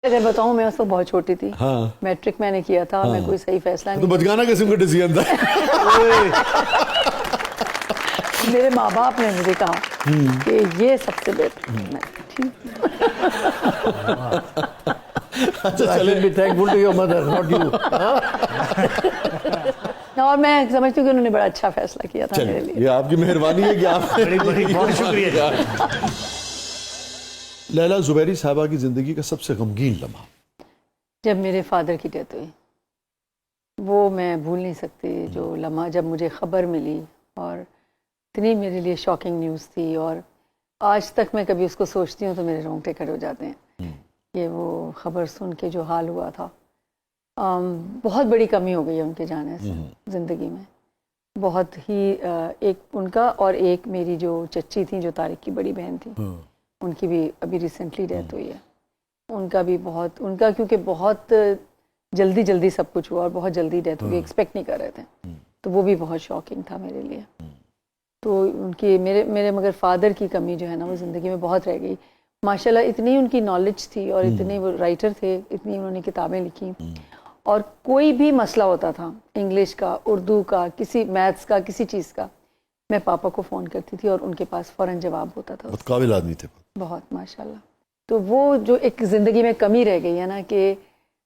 اگر بتاؤں میں اس وقت بہت چھوٹی تھی. ہاں میٹرک میں نے کیا تھا. میں کوئی صحیح فیصلہ تو نہیں. بچگانہ قسم کا ڈیسیژن تھا. میرے ماں باپ نے مجھے کہا کہ یہ سب سے بہتر. اور میں سمجھتی ہوں کہ انہوں نے بڑا اچھا فیصلہ کیا تھا میرے لیے. یہ آپ کی مہربانی ہے کہ آپ بہت شکریہ. لیلا زبیری صاحبہ کی زندگی کا سب سے غمگین لمحہ؟ جب میرے فادر کی ڈیتھ ہوئی وہ میں بھول نہیں سکتی. جو لمحہ جب مجھے خبر ملی اور اتنی میرے لیے شاکنگ نیوز تھی اور آج تک میں کبھی اس کو سوچتی ہوں تو میرے رونگٹے کھڑے ہو جاتے ہیں کہ وہ خبر سن کے جو حال ہوا تھا. بہت بڑی کمی ہو گئی ہے ان کے جانے سے زندگی میں. بہت ہی ایک ان کا اور ایک میری جو چچی تھیں جو طارق کی بڑی بہن تھی ان کی بھی ابھی ریسنٹلی ڈیتھ ہوئی ہے. ان کا بھی بہت ان کا کیونکہ بہت جلدی سب کچھ ہوا اور بہت جلدی ڈیتھ ہوئی. ایکسپیکٹ نہیں کر رہے تھے تو وہ بھی بہت شاکنگ تھا میرے لیے. تو ان کی میرے مگر فادر کی کمی جو ہے نا وہ زندگی میں بہت رہ گئی. ماشاءاللہ اتنی ان کی نالج تھی اور اتنے وہ رائٹر تھے, اتنی انہوں نے کتابیں لکھی اور کوئی بھی مسئلہ ہوتا تھا انگلش کا, اردو کا, کسی میتھس کا, کسی چیز کا, میں پاپا کو فون کرتی تھی اور ان کے پاس فوراً جواب ہوتا تھا. بہت قابل آدمی تھے. بہت ماشاءاللہ. تو وہ جو ایک زندگی میں کمی رہ گئی ہے نا کہ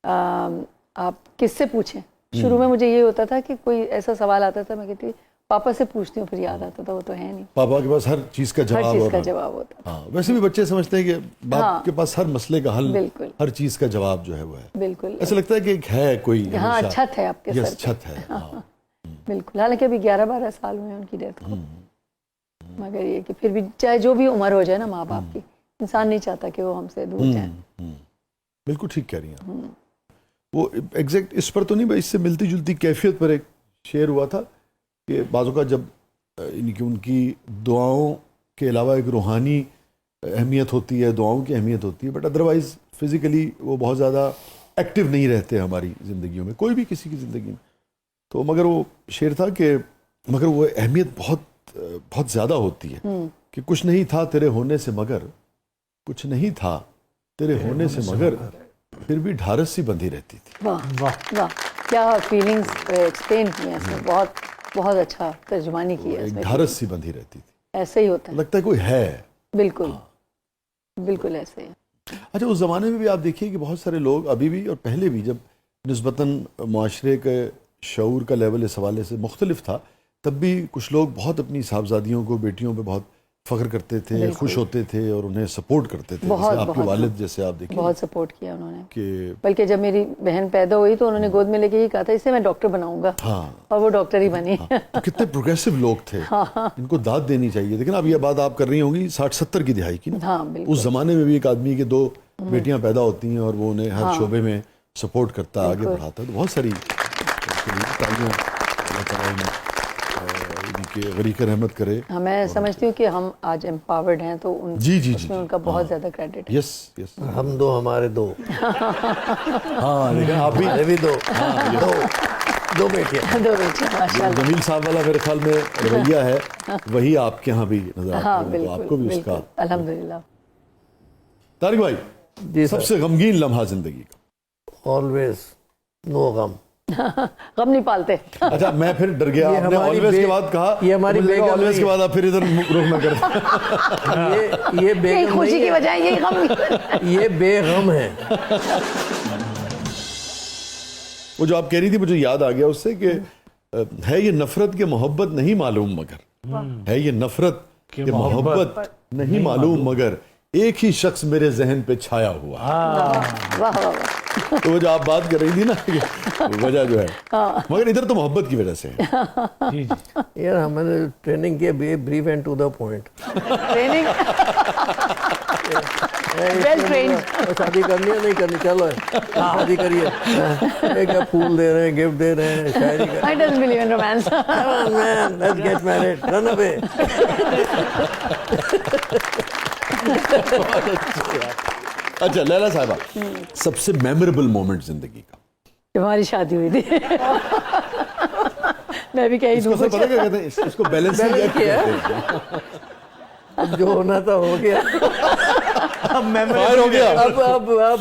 آپ کس سے پوچھیں. شروع میں مجھے یہ ہوتا تھا کہ کوئی ایسا سوال آتا تھا میں کہتی پاپا سے پوچھتی ہوں, پھر یاد آتا تھا وہ تو ہے نہیں. پاپا کے پاس ہر چیز کا جواب, ہر چیز کا جواب ہوتا تھا. ہاں ویسے بھی بچے سمجھتے ہیں کہ باپ کے پاس ہر مسئلے کا حل, بالکل ہر چیز کا جواب جو ہے وہ ہے. بالکل ایسا لگتا ہے کہ ایک ہے کوئی, ہاں چھت ہے آپ کے سر پہ. چھت ہے. بالکل. حالانکہ ابھی 11-12 سال ہوئے ہیں ان کی ڈیتھ کو, مگر یہ کہ پھر بھی چاہے جو بھی عمر ہو جائے نا ماں باپ کی, انسان نہیں چاہتا کہ وہ ہم سے دور جائیں. بالکل ٹھیک کہہ رہی ہیں. وہ ایگزیکٹ اس پر تو نہیں, اس سے ملتی جلتی کیفیت پر ایک شعر ہوا تھا کہ بعضوں کا جب ان کی دعاؤں کے علاوہ ایک روحانی اہمیت ہوتی ہے, دعاؤں کی اہمیت ہوتی ہے, بٹ ادروائز فزیکلی وہ بہت زیادہ ایکٹیو نہیں رہتے ہماری زندگیوں میں, کوئی بھی کسی کی زندگی میں. تو مگر وہ شعر تھا کہ مگر وہ اہمیت بہت زیادہ ہوتی ہے کہ کچھ نہیں تھا تیرے ہونے سے مگر, کچھ نہیں تھا تیرے ہونے سے مگر, پھر بھی ڈھارس سی بندھی رہتی تھی. واہ واہ کیا فیلنگز ایکسپلین کی ہیں اس میں, بہت اچھا ترجمانی کی ہے. ڈھارس سی بندھی رہتی تھی. ایسے ہی ہوتا ہے, لگتا ہے کوئی ہے. بالکل بالکل ایسے ہی. اچھا اس زمانے میں بھی آپ دیکھیے کہ بہت سارے لوگ ابھی بھی اور پہلے بھی جب نسبتاً معاشرے کے شعور کا لیول اس حوالے سے مختلف تھا, تب بھی کچھ لوگ بہت اپنی صاحبزادیوں کو, بیٹیوں پہ بہت فخر کرتے تھے, خوش ہوتے تھے اور انہیں سپورٹ کرتے تھے. جیسے آپ کے والد جیسے آپ دیکھیں بہت سپورٹ کیا انہوں نے کہ بلکہ جب میری بہن پیدا ہوئی تو انہوں نے گود میں لے کے یہ کہا تھا اسے میں ڈاکٹر بناؤں گا, اور وہ ڈاکٹر ہی بنی. تو کتنے پروگریسو لوگ تھے, ان کو داد دینی چاہیے. لیکن اب یہ بات آپ کر رہی ہوں گی 60-70 کی دہائی کی نا. ہاں بالکل. اس زمانے میں بھی ایک آدمی کے 2 بیٹیاں پیدا ہوتی ہیں اور وہ انہیں ہر شعبے میں سپورٹ کرتا, آگے بڑھاتا ہے. تو بہت ساری اللہ تعالیٰ کہ غریق رحمت کرے. میں سمجھتی ہوں کہ ہم آج امپاورڈ ہیں تو جی اس میں ان کا بہت زیادہ کریڈٹ ہے. یس ہم 2 ہمارے 2. ہاں لیکن آپ بھی 2 بیٹیاں 2 بیٹے ماشاءاللہ. جمیل صاحب والا میرے خیال میں رویہ ہے وہی آپ کے ہاں بھی نظر ہاں آتا ہے, تو آپ کو بھی اس کا. الحمدللہ. طارق بھائی جی سب سے غمگین لمحہ زندگی کا؟ آلویز نو غم. غم نہیں پالتے. اچھا میں پھر ڈر گیا, آپ نے آلویز کے بعد کہا, یہ ہماری آلویز کے بعد آپ پھر ادھر رخ نہ کرتے. یہ بے غم خوشی کی وجہ یہ غم, یہ بے غم ہے. وہ جو آپ کہہ رہی تھی مجھے یاد آ گیا اس سے کہ ہے یہ نفرت کے محبت نہیں معلوم مگر, ہے یہ نفرت کے محبت نہیں معلوم مگر, ایک ہی شخص میرے ذہن پہ چھایا ہوا. واہ واہ واہ. تو وہ جو آپ بات کر رہی تھی نا کہ وجہ جو ہے, مگر ادھر تو محبت کی وجہ سے ہے. یار ہم نے ٹریننگ کی brief and to the point. Training well trained. شادی کرنی ہے نہیں کرنی, چلو شادی کریے, ایک پھول دے رہے ہیں, گفٹ دے رہے ہیں, شاعری کر. I don't believe in romance. Come on man, let's get married, run away. اچھا لیلا صاحبہ سب سے میموریبل مومنٹ زندگی کا؟ جب ہماری شادی ہوئی تھی. میں بھی کہیں دوں, پتہ کیا کہتے ہیں اس کو بیلنس کیا, جو ہونا تھا ہو گیا, اب ہو گیا. اب